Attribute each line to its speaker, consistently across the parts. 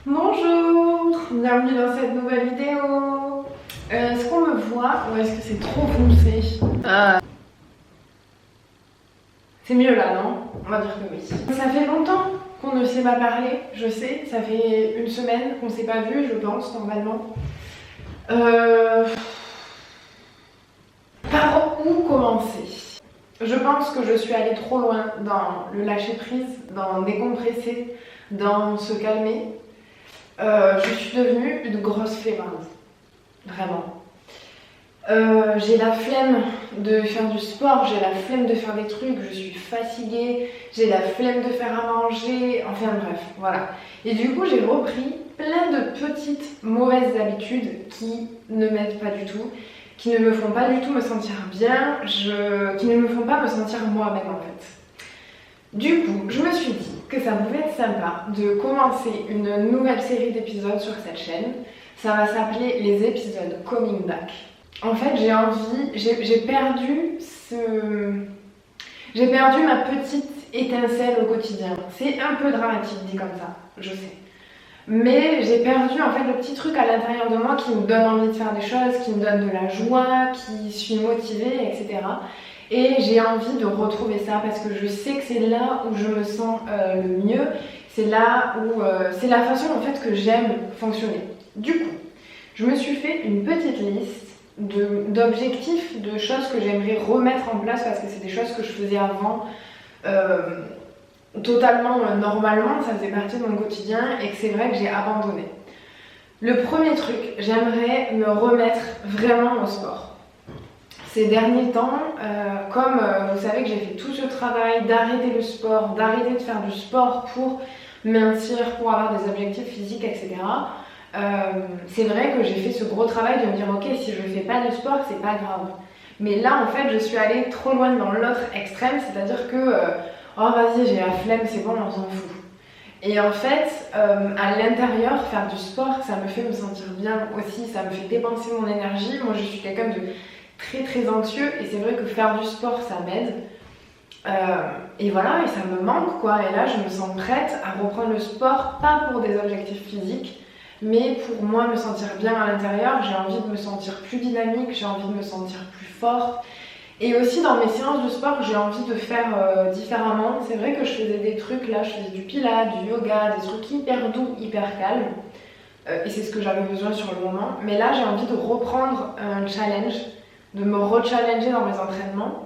Speaker 1: Bonjour, bienvenue dans cette nouvelle vidéo. Est-ce qu'on me voit ou est-ce que c'est trop foncé? C'est mieux là, non? On va dire que oui. Ça fait longtemps qu'on ne s'est pas parlé, je sais. Ça fait une semaine qu'on ne s'est pas vu, je pense, normalement. Par où commencer? Je pense que je suis allée trop loin dans le lâcher prise, dans décompresser, dans se calmer. Je suis devenue une grosse flemmarde, vraiment. J'ai la flemme de faire du sport, j'ai la flemme de faire des trucs, je suis fatiguée, j'ai la flemme de faire à manger, enfin bref, voilà. Et du coup j'ai repris plein de petites mauvaises habitudes qui ne m'aident pas du tout, qui ne me font pas du tout me sentir bien, qui ne me font pas me sentir moi-même en fait. Du coup, je me suis dit que ça pouvait être sympa de commencer une nouvelle série d'épisodes sur cette chaîne. Ça va s'appeler les épisodes Coming Back. En fait, j'ai perdu ma petite étincelle au quotidien. C'est un peu dramatique dit comme ça, je sais. Mais j'ai perdu en fait le petit truc à l'intérieur de moi qui me donne envie de faire des choses, qui me donne de la joie, qui suis motivée, etc. Et j'ai envie de retrouver ça parce que je sais que c'est là où je me sens le mieux. C'est là où c'est la façon en fait que j'aime fonctionner. Du coup, je me suis fait une petite liste d'objectifs, de choses que j'aimerais remettre en place parce que c'est des choses que je faisais avant totalement normalement, ça faisait partie de mon quotidien et que c'est vrai que j'ai abandonné. Le premier truc, j'aimerais me remettre vraiment au sport. Ces derniers temps, comme vous savez que j'ai fait tout ce travail d'arrêter le sport, d'arrêter de faire du sport pour mincir, pour avoir des objectifs physiques, etc. C'est vrai que j'ai fait ce gros travail de me dire ok, si je ne fais pas de sport, c'est pas grave. Mais là, en fait, je suis allée trop loin dans l'autre extrême, c'est-à-dire que oh vas-y, j'ai la flemme, c'est bon, on s'en fout. Et en fait, à l'intérieur, faire du sport, ça me fait me sentir bien aussi, ça me fait dépenser mon énergie. Moi, je suis quelqu'un de très anxieux et c'est vrai que faire du sport, ça m'aide. Et voilà, et ça me manque quoi. Et là, je me sens prête à reprendre le sport, pas pour des objectifs physiques, mais pour moi me sentir bien à l'intérieur. J'ai envie de me sentir plus dynamique, j'ai envie de me sentir plus forte. Et aussi dans mes séances de sport, j'ai envie de faire différemment. C'est vrai que je faisais des trucs là, je faisais du pilates, du yoga, des trucs hyper doux, hyper calmes. Et c'est ce que j'avais besoin sur le moment. Mais là, j'ai envie de reprendre un challenge, de me re-challenger dans mes entraînements.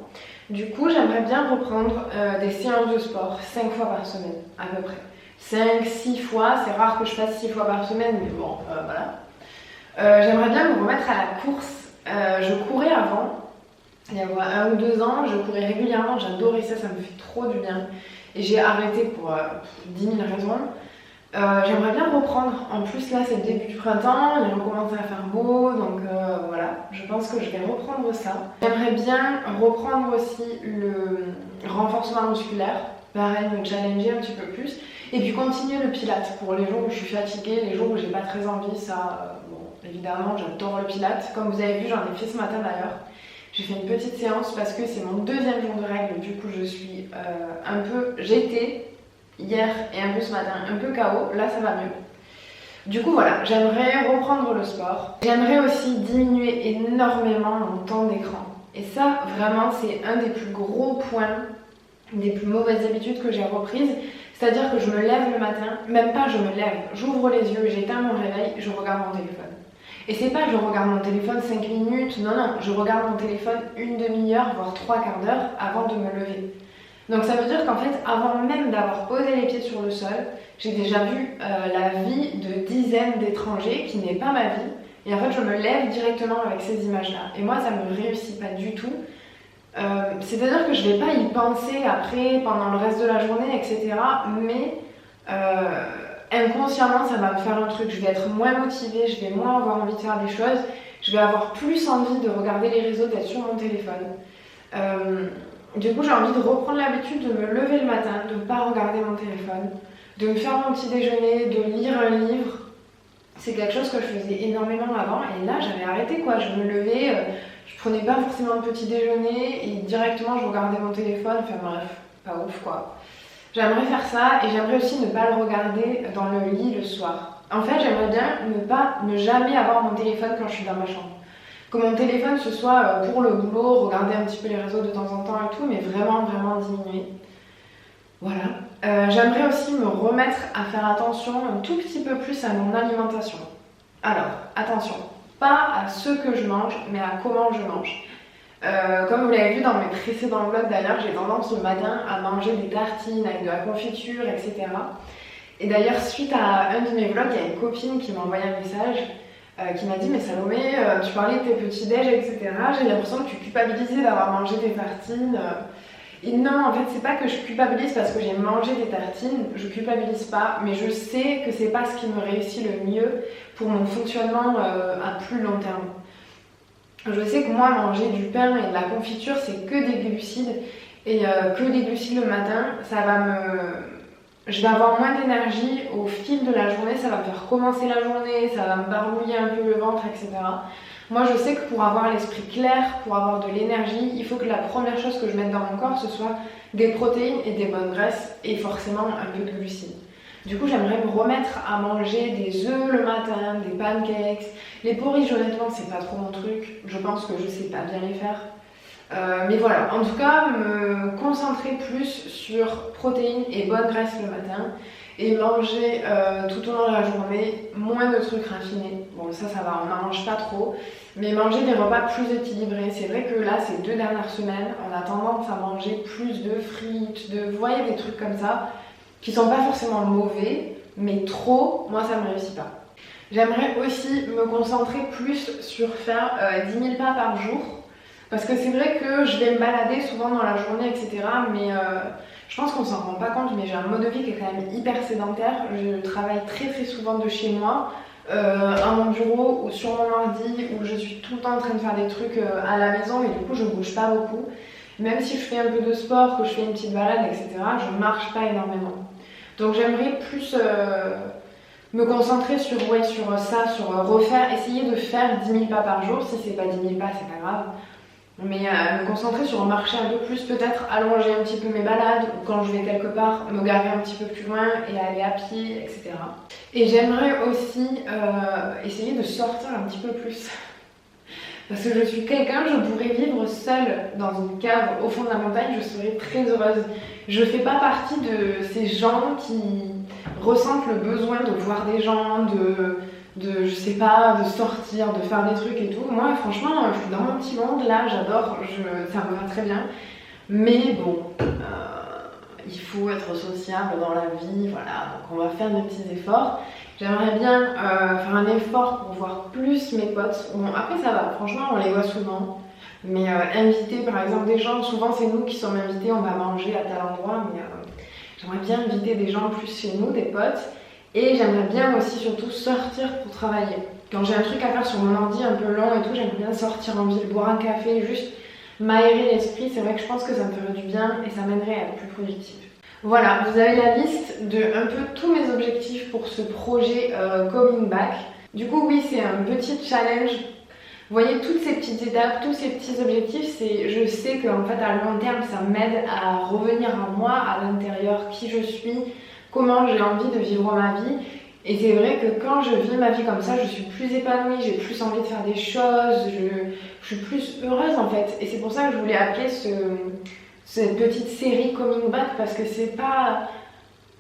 Speaker 1: Du coup, j'aimerais bien reprendre des séances de sport 5 fois par semaine, à peu près. 5-6 fois, c'est rare que je fasse 6 fois par semaine, mais bon, voilà. J'aimerais bien me remettre à la course. Je courais avant. Il y a 1 ou 2 ans, je courais régulièrement, j'adorais ça, ça me fait trop du bien. Et j'ai arrêté pour 10 000 raisons. J'aimerais bien reprendre. En plus, là, c'est le début du printemps, il recommence à faire beau, donc voilà, je pense que je vais reprendre ça. J'aimerais bien reprendre aussi le renforcement musculaire, pareil, me challenger un petit peu plus. Et puis continuer le pilates pour les jours où je suis fatiguée, les jours où j'ai pas très envie, ça, bon, évidemment, j'adore le pilates. Comme vous avez vu, j'en ai fait ce matin d'ailleurs. J'ai fait une petite séance parce que c'est mon 2e jour de règle, du coup je suis j'étais hier et un peu ce matin un peu KO, là ça va mieux. Du coup voilà, j'aimerais reprendre le sport. J'aimerais aussi diminuer énormément mon temps d'écran. Et ça vraiment c'est un des plus gros points, des plus mauvaises habitudes que j'ai reprises. C'est-à-dire que je me lève le matin, même pas je me lève, j'ouvre les yeux, j'éteins mon réveil, je regarde mon téléphone. Et c'est pas je regarde mon téléphone 5 minutes, non, je regarde mon téléphone une demi-heure, voire 3/4 d'heure avant de me lever. Donc ça veut dire qu'en fait, avant même d'avoir posé les pieds sur le sol, j'ai déjà vu la vie de dizaines d'étrangers qui n'est pas ma vie. Et en fait, je me lève directement avec ces images-là. Et moi, ça me réussit pas du tout. C'est-à-dire que je vais pas y penser après, pendant le reste de la journée, etc. Mais inconsciemment, ça va me faire un truc. Je vais être moins motivée, je vais moins avoir envie de faire des choses. Je vais avoir plus envie de regarder les réseaux, d'être sur mon téléphone. Du coup, j'ai envie de reprendre l'habitude de me lever le matin, de ne pas regarder mon téléphone, de me faire mon petit déjeuner, de lire un livre. C'est quelque chose que je faisais énormément avant et là, j'avais arrêté quoi. Je me levais, je prenais pas forcément un petit déjeuner et directement je regardais mon téléphone. Enfin bref, pas ouf quoi. J'aimerais faire ça et j'aimerais aussi ne pas le regarder dans le lit le soir. En fait, j'aimerais bien ne jamais avoir mon téléphone quand je suis dans ma chambre. Que mon téléphone ce soit pour le boulot, regarder un petit peu les réseaux de temps en temps et tout, mais vraiment diminuer. Voilà. J'aimerais aussi me remettre à faire attention un tout petit peu plus à mon alimentation. Alors, attention, pas à ce que je mange, mais à comment je mange. Comme vous l'avez vu dans mes précédents vlogs d'ailleurs, j'ai tendance le matin à manger des tartines avec de la confiture, etc. Et d'ailleurs, suite à un de mes vlogs, il y a une copine qui m'a envoyé un message qui m'a dit mais Salomé, tu parlais de tes petits déj, etc. J'ai l'impression que tu culpabilisais d'avoir mangé des tartines. Et non, en fait, c'est pas que je culpabilise parce que j'ai mangé des tartines, je culpabilise pas, mais je sais que c'est pas ce qui me réussit le mieux pour mon fonctionnement à plus long terme. Je sais que moi, manger du pain et de la confiture, c'est que des glucides, et que des glucides le matin, je vais avoir moins d'énergie au fil de la journée, ça va me faire commencer la journée, ça va me barbouiller un peu le ventre, etc. Moi, je sais que pour avoir l'esprit clair, pour avoir de l'énergie, il faut que la première chose que je mette dans mon corps, ce soit des protéines et des bonnes graisses, et forcément un peu de glucides. Du coup, j'aimerais me remettre à manger des œufs le matin, des pancakes. Les porridge, honnêtement, c'est pas trop mon truc. Je pense que je sais pas bien les faire. Mais voilà, en tout cas, me concentrer plus sur protéines et bonnes graisses le matin et manger tout au long de la journée moins de trucs raffinés. Bon, ça va, on n'en mange pas trop, mais manger des repas plus équilibrés. C'est vrai que là, ces 2 dernières semaines, on a tendance à manger plus de frites, vous voyez, des trucs comme ça, qui sont pas forcément mauvais, mais trop, moi, ça me réussit pas. J'aimerais aussi me concentrer plus sur faire 10 000 pas par jour. Parce que c'est vrai que je vais me balader souvent dans la journée, etc. Mais je pense qu'on s'en rend pas compte, mais j'ai un mode de vie qui est quand même hyper sédentaire. Je travaille très souvent de chez moi, à mon bureau ou sur mon ordi, où je suis tout le temps en train de faire des trucs à la maison et du coup je bouge pas beaucoup. Même si je fais un peu de sport, que je fais une petite balade, etc., je marche pas énormément. Donc j'aimerais plus me concentrer sur ça, sur essayer de faire 10 000 pas par jour. Si c'est pas 10 000 pas, c'est pas grave. Mais me concentrer sur marcher un peu plus, peut-être allonger un petit peu mes balades, ou quand je vais quelque part, me garer un petit peu plus loin et aller à pied, etc. Et j'aimerais aussi essayer de sortir un petit peu plus. Parce que je suis quelqu'un, je pourrais vivre seule dans une cave au fond de la montagne, je serais très heureuse. Je fais pas partie de ces gens qui ressentent le besoin de voir des gens, je sais pas, de sortir, de faire des trucs et tout. Moi, franchement, je suis dans mon petit monde, là, j'adore, ça me va très bien. Mais bon, il faut être sociable dans la vie, voilà, donc on va faire des petits efforts. J'aimerais bien faire un effort pour voir plus mes potes. Bon, après ça va, franchement, on les voit souvent. Mais inviter par exemple des gens, souvent c'est nous qui sommes invités, on va manger à tel endroit, mais j'aimerais bien inviter des gens plus chez nous, des potes. Et j'aimerais bien aussi surtout sortir pour travailler. Quand j'ai un truc à faire sur mon ordi un peu long et tout, j'aimerais bien sortir en ville, boire un café, juste m'aérer l'esprit. C'est vrai que je pense que ça me ferait du bien et ça m'aiderait à être plus productive. Voilà, vous avez la liste de un peu tous mes objectifs pour ce projet Coming Back. Du coup, oui, c'est un petit challenge. Vous voyez, toutes ces petites étapes, tous ces petits objectifs, je sais qu'en fait, à long terme, ça m'aide à revenir à moi, à l'intérieur, qui je suis, comment j'ai envie de vivre ma vie. Et c'est vrai que quand je vis ma vie comme ça, je suis plus épanouie, j'ai plus envie de faire des choses, je suis plus heureuse en fait. Et c'est pour ça que je voulais appeler cette petite série Coming Back, parce que c'est pas...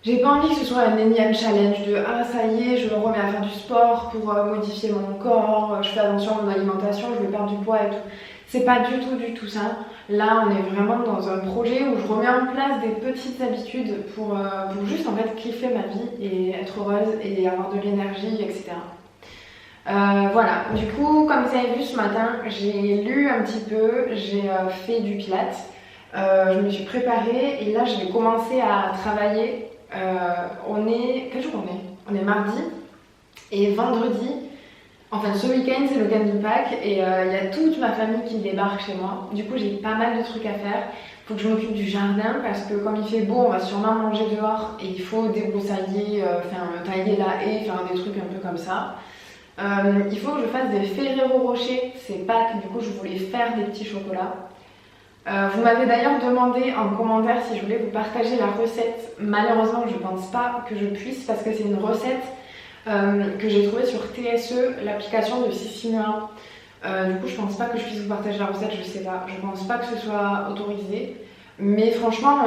Speaker 1: J'ai pas envie que ce soit un énième challenge de ah ça y est, je me remets à faire du sport pour modifier mon corps, je fais attention à mon alimentation, je vais perdre du poids et tout. C'est pas du tout ça. Là on est vraiment dans un projet où je remets en place des petites habitudes pour juste en fait kiffer ma vie et être heureuse et avoir de l'énergie, etc. Voilà, du coup comme vous avez vu ce matin, j'ai lu un petit peu, j'ai fait du pilates, je me suis préparée et là je vais commencer à travailler. Quel jour on est? On est mardi et vendredi, enfin ce week-end c'est le week-end de Pâques et il y a toute ma famille qui débarque chez moi. Du coup j'ai pas mal de trucs à faire. Il faut que je m'occupe du jardin parce que comme il fait beau on va sûrement manger dehors et il faut débroussailler, tailler la haie, faire des trucs un peu comme ça. Il faut que je fasse des Ferrero Rocher, c'est Pâques, du coup je voulais faire des petits chocolats. Vous m'avez d'ailleurs demandé en commentaire si je voulais vous partager la recette. Malheureusement je pense pas que je puisse parce que c'est une recette que j'ai trouvée sur TSE, l'application de Sissinua. Du coup je pense pas que je puisse vous partager la recette, je sais pas, je pense pas que ce soit autorisé. Mais franchement,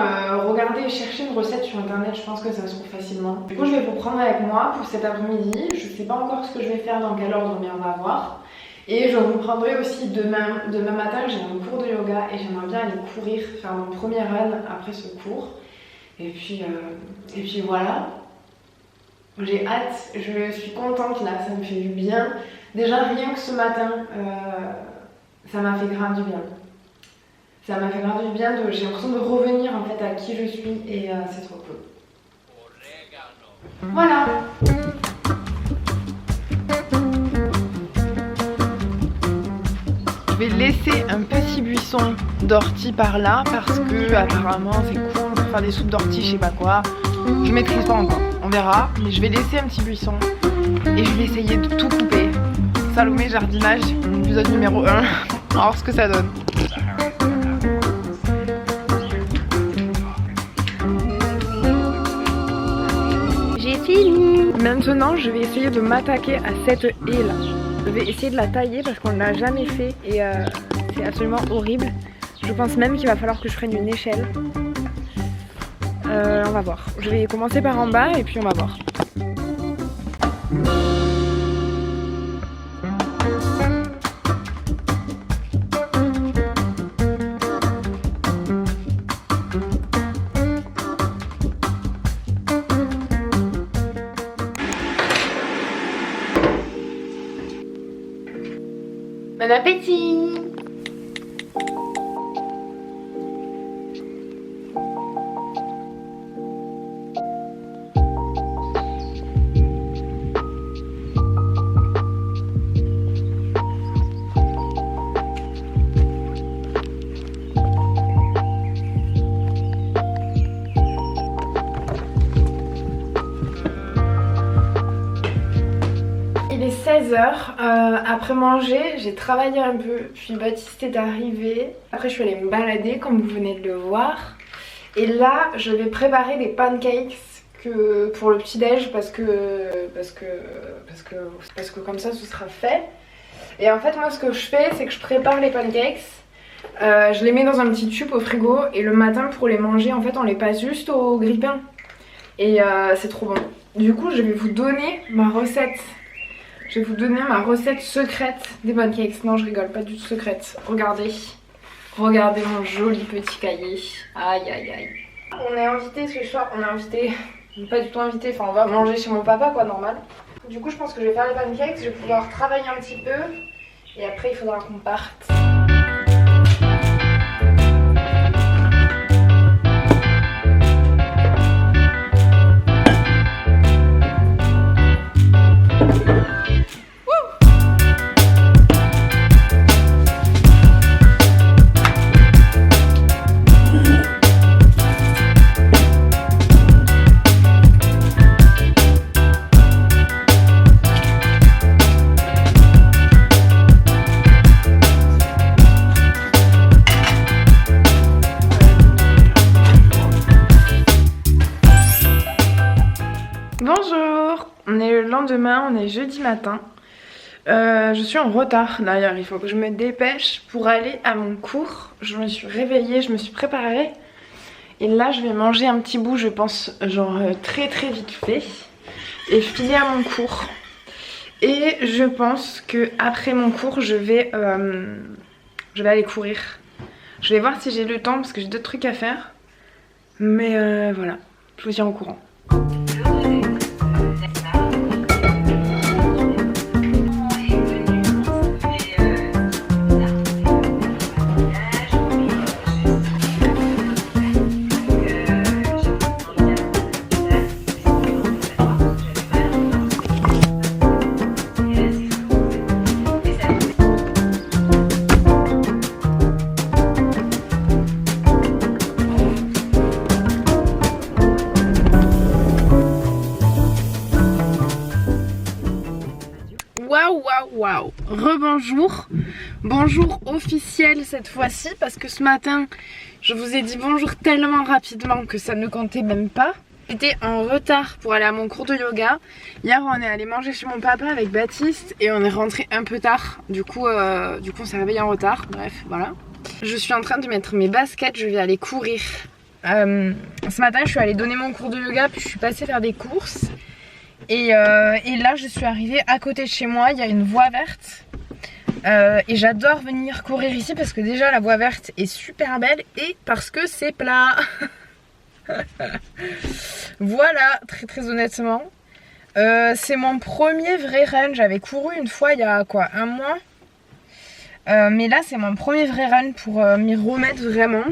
Speaker 1: regardez, cherchez une recette sur internet, je pense que ça se trouve facilement. Du coup je vais vous prendre avec moi pour cet après-midi. Je sais pas encore ce que je vais faire, dans quel ordre, mais on va voir. Et je vous prendrai aussi demain matin, j'ai un cours de yoga et j'aimerais bien aller courir, faire mon premier run après ce cours. Et puis voilà, j'ai hâte, je suis contente là, ça me fait du bien. Déjà rien que ce matin, ça m'a fait grave du bien. Ça m'a fait grave du bien, j'ai l'impression de revenir en fait à qui je suis et c'est trop cool. Voilà. Je vais laisser un petit buisson d'ortie par là parce que apparemment c'est cool pour faire des soupes d'ortie, je sais pas quoi. Je maîtrise pas encore, on verra. Mais je vais laisser un petit buisson et je vais essayer de tout couper. Salomé jardinage, épisode numéro 1. On va voir ce que ça donne. J'ai fini. Maintenant je vais essayer de m'attaquer à cette haie là. Je vais essayer de la tailler parce qu'on ne l'a jamais fait et c'est absolument horrible. Je pense même qu'il va falloir que je prenne une échelle. On va voir. Je vais commencer par en bas et puis on va voir. Bon appétit! Il est 16h, après manger, j'ai travaillé un peu, puis Baptiste est arrivé. Après je suis allée me balader comme vous venez de le voir. Et là je vais préparer des pancakes pour le petit déj parce que comme ça ce sera fait. Et en fait moi ce que je fais c'est que je prépare les pancakes, je les mets dans un petit tube au frigo et le matin pour les manger en fait on les passe juste au grille-pain. Et c'est trop bon. Du coup je vais vous donner ma recette. Je vais vous donner ma recette secrète des pancakes. Non, je rigole, pas du tout secrète. Regardez. Regardez mon joli petit cahier. Aïe, aïe, aïe. On est invité ce soir. On est invité. Pas du tout invité. Enfin, on va manger chez mon papa, quoi, normal. Du coup, je pense que je vais faire les pancakes. Je vais pouvoir travailler un petit peu. Et après, il faudra qu'on parte. Bonjour, on est le lendemain, on est jeudi matin. Je suis en retard d'ailleurs, il faut que je me dépêche pour aller à mon cours. Je me suis réveillée, je me suis préparée. Et là je vais manger un petit bout, je pense, genre très vite fait. Et filer à mon cours. Et je pense que après mon cours, je vais aller courir. Je vais voir si j'ai le temps parce que j'ai d'autres trucs à faire. Mais voilà, je vous tiens au courant. Waouh. Rebonjour. Bonjour officiel cette fois-ci parce que ce matin je vous ai dit bonjour tellement rapidement que ça ne comptait même pas. J'étais en retard pour aller à mon cours de yoga. Hier on est allé manger chez mon papa avec Baptiste et on est rentré un peu tard. Du coup on s'est réveillé en retard. Bref, voilà. Je suis en train de mettre mes baskets, je vais aller courir. Ce matin je suis allée donner mon cours de yoga puis je suis passée faire des courses. Et là je suis arrivée à côté de chez moi, il y a une voie verte. Et j'adore venir courir ici parce que déjà la voie verte est super belle et parce que c'est plat. Voilà, très honnêtement. C'est mon premier vrai run, j'avais couru une fois il y a quoi, un mois. Mais là c'est mon premier vrai run pour m'y remettre vraiment.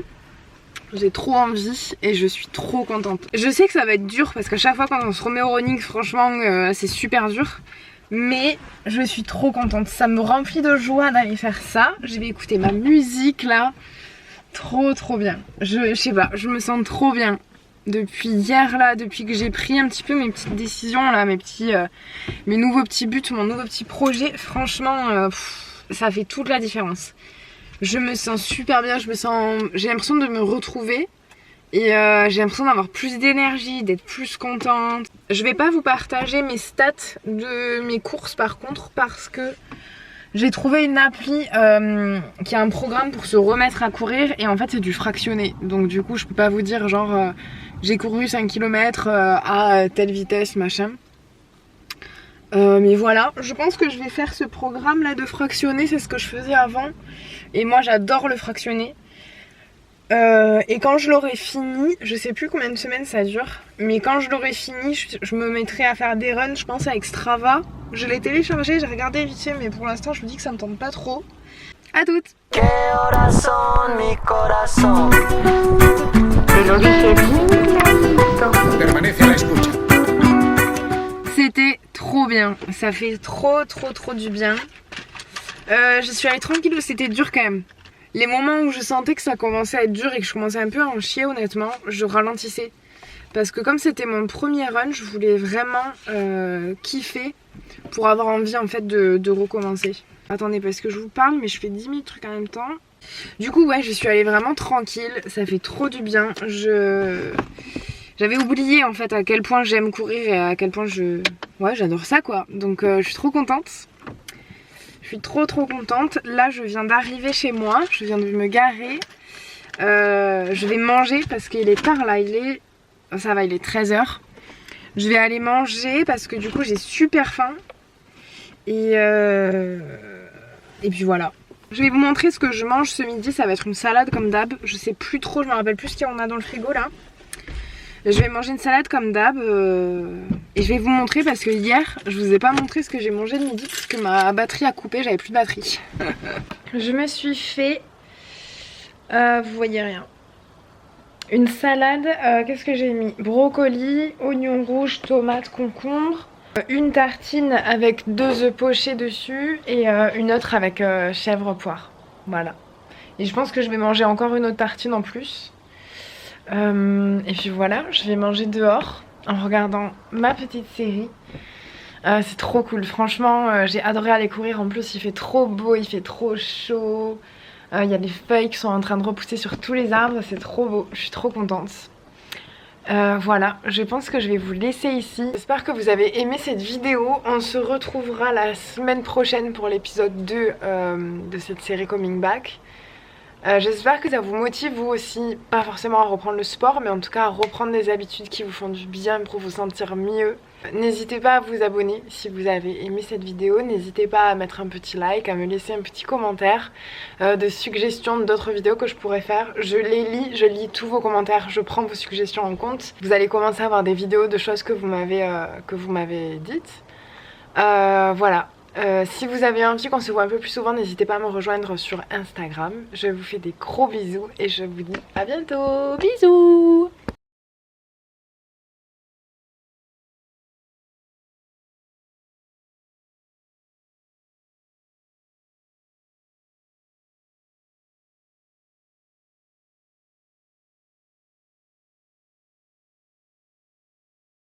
Speaker 1: J'ai trop envie et je suis trop contente. Je sais que ça va être dur parce qu'à chaque fois quand on se remet au running, franchement c'est super dur. Mais je suis trop contente, ça me remplit de joie d'aller faire ça. Je vais écouter ma musique là. Trop bien. Je sais pas, je me sens trop bien. Depuis hier là, depuis que j'ai pris un petit peu mes petites décisions là, mes nouveaux petits buts, mon nouveau petit projet. Franchement, ça fait toute la différence. Je me sens super bien, j'ai l'impression de me retrouver et j'ai l'impression d'avoir plus d'énergie, d'être plus contente. Je vais pas vous partager mes stats de mes courses par contre parce que j'ai trouvé une appli qui a un programme pour se remettre à courir et en fait c'est du fractionné. Donc du coup je peux pas vous dire genre j'ai couru 5 km à telle vitesse machin. Mais voilà, je pense que je vais faire ce programme là de fractionner, c'est ce que je faisais avant. Et moi j'adore le fractionner. Et quand je l'aurai fini, je sais plus combien de semaines ça dure, mais quand je l'aurai fini, je me mettrai à faire des runs, je pense avec Strava. Je l'ai téléchargé, j'ai regardé vite fait, mais pour l'instant je me dis que ça me tente pas trop. À toutes. C'était trop bien, ça fait trop du bien. Je suis allée tranquille, c'était dur quand même. Les moments où je sentais que ça commençait à être dur et que je commençais un peu à en chier honnêtement, je ralentissais. Parce que comme c'était mon premier run, je voulais vraiment kiffer pour avoir envie en fait de recommencer. Attendez parce que je vous parle mais je fais 10 000 trucs en même temps. Du coup ouais, je suis allée vraiment tranquille, ça fait trop du bien. J'avais oublié en fait à quel point j'aime courir et à quel point j'adore ça quoi. Donc je suis trop contente. Je suis trop contente. Là je viens d'arriver chez moi, je viens de me garer. Je vais manger parce qu'il est tard là, il est 13h. Je vais aller manger parce que du coup j'ai super faim. Et puis voilà. Je vais vous montrer ce que je mange ce midi, ça va être une salade comme d'hab. Je sais plus trop, je me rappelle plus ce qu'il y en a dans le frigo là. Je vais manger une salade comme d'hab et je vais vous montrer parce que hier je vous ai pas montré ce que j'ai mangé de midi parce que ma batterie a coupé, j'avais plus de batterie. Je me suis fait, vous voyez rien, une salade, qu'est-ce que j'ai mis? Brocoli, oignons rouges, tomates, concombre, une tartine avec 2 œufs pochés dessus et une autre avec chèvre poire. Voilà. Et je pense que je vais manger encore une autre tartine en plus. Et puis voilà, je vais manger dehors en regardant ma petite série. C'est trop cool, franchement j'ai adoré aller courir. En plus il fait trop beau, il fait trop chaud. Il y a des feuilles qui sont en train de repousser sur tous les arbres, c'est trop beau, je suis trop contente. Voilà, je pense que je vais vous laisser ici. J'espère que vous avez aimé cette vidéo. On se retrouvera la semaine prochaine pour l'épisode 2 de cette série Coming Back. J'espère que ça vous motive vous aussi, pas forcément à reprendre le sport, mais en tout cas à reprendre des habitudes qui vous font du bien pour vous sentir mieux. N'hésitez pas à vous abonner si vous avez aimé cette vidéo, n'hésitez pas à mettre un petit like, à me laisser un petit commentaire de suggestions d'autres vidéos que je pourrais faire. Je les lis, je lis tous vos commentaires, je prends vos suggestions en compte. Vous allez commencer à avoir des vidéos de choses que vous m'avez dites. Voilà. Si vous avez envie qu'on se voit un peu plus souvent, n'hésitez pas à me rejoindre sur Instagram. Je vous fais des gros bisous et je vous dis à bientôt. Bisous!